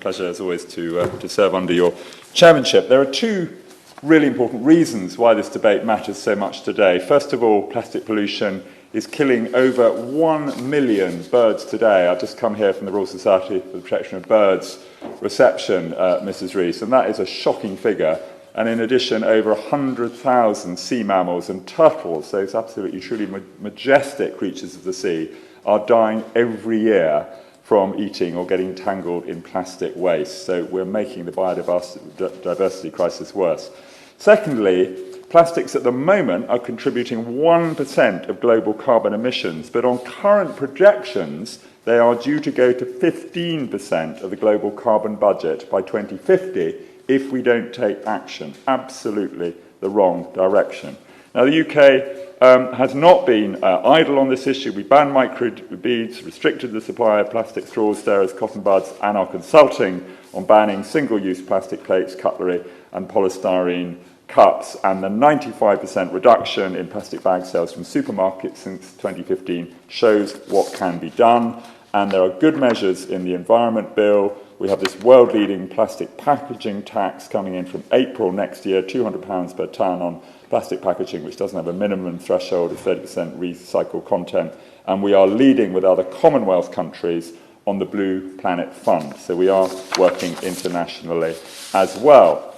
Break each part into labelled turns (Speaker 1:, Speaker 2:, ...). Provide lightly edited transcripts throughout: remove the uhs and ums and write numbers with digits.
Speaker 1: Pleasure, as always, to serve under your chairmanship. There are two really important reasons why this debate matters so much today. First of all, plastic pollution is killing over 1 million birds today. I've just come here from the Royal Society for the Protection of Birds reception, Mrs. Rees, and that is a shocking figure. And in addition, over 100,000 sea mammals and turtles, those absolutely truly majestic creatures of the sea, are dying every year from eating or getting tangled in plastic waste. So we're making the biodiversity crisis worse. Secondly, plastics at the moment are contributing 1% of global carbon emissions, but on current projections, they are due to go to 15% of the global carbon budget by 2050 if we don't take action. Absolutely the wrong direction. Now, the UK has not been idle on this issue. We banned microbeads, restricted the supply of plastic straws, stirrers, cotton buds, and are consulting on banning single-use plastic plates, cutlery, and polystyrene cups. And the 95% reduction in plastic bag sales from supermarkets since 2015 shows what can be done. And there are good measures in the Environment Bill. We have this world-leading plastic packaging tax coming in from April next year, £200 per tonne on plastic packaging, which doesn't have a minimum threshold of 30% recycled content. And we are leading with other Commonwealth countries on the Blue Planet Fund. So we are working internationally as well.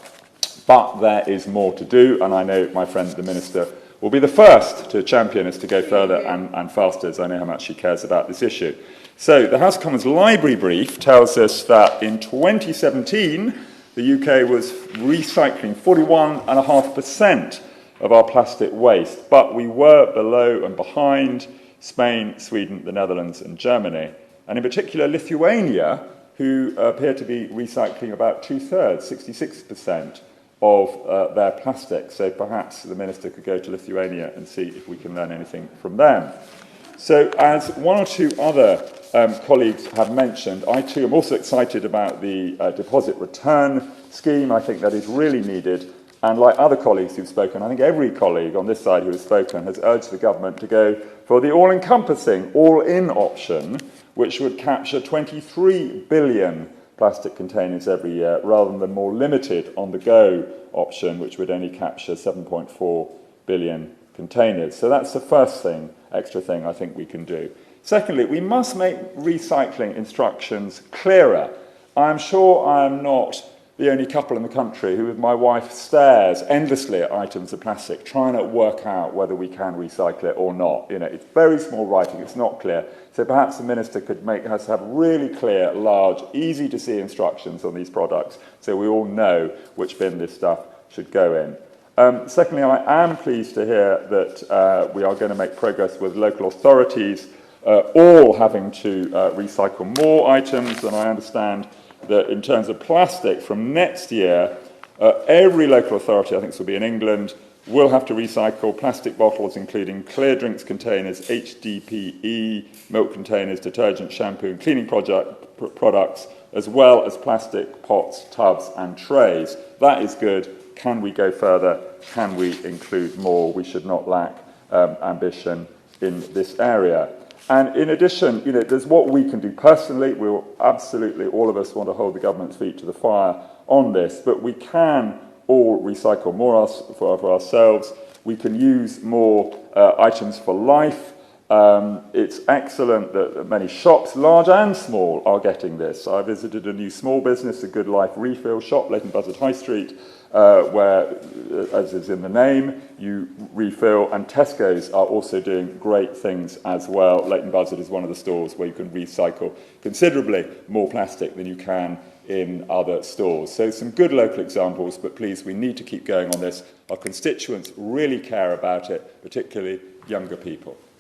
Speaker 1: But there is more to do, and I know my friend the Minister will be the first to champion us to go further and faster, as I know how much she cares about this issue. So the House of Commons Library Brief tells us that in 2017, the UK was recycling 41.5% of our plastic waste, but we were below and behind Spain, Sweden, the Netherlands and Germany, and in particular Lithuania, who appear to be recycling about two-thirds, 66% of their plastic. So perhaps the Minister could go to Lithuania and see if we can learn anything from them. So as one or two other colleagues have mentioned, I too am also excited about the deposit return scheme. I think that is really needed. And like other colleagues who've spoken, I think every colleague on this side who has spoken has urged the government to go for the all-encompassing, all-in option, which would capture 23 billion plastic containers every year, rather than the more limited on-the-go option, which would only capture 7.4 billion containers. So that's the first thing, extra thing I think we can do. Secondly, we must make recycling instructions clearer. I'm sure I am not the only couple in the country who, with my wife, stares endlessly at items of plastic, trying to work out whether we can recycle it or not. You know, it's very small writing, it's not clear. So perhaps the Minister could make us have really clear, large, easy-to-see instructions on these products so we all know which bin this stuff should go in. Secondly, I am pleased to hear that we are going to make progress with local authorities all having to recycle more items, and I understand that in terms of plastic, from next year, every local authority, I think this will be in England, will have to recycle plastic bottles, including clear drinks containers, HDPE, milk containers, detergent, shampoo and cleaning products, as well as plastic pots, tubs and trays. That is good. Can we go further? Can we include more? We should not lack ambition in this area. And in addition, you know, there's what we can do personally. We'll absolutely, all of us want to hold the government's feet to the fire on this, but we can all recycle more for ourselves. We can use more items for life. It's excellent that many shops, large and small, are getting this. I visited a new small business, a Good Life refill shop, Leighton Buzzard High Street, where, as is in the name, you refill, and Tesco's are also doing great things as well. Leighton Buzzard is one of the stores where you can recycle considerably more plastic than you can in other stores. So some good local examples, but please, we need to keep going on this. Our constituents really care about it, particularly younger people.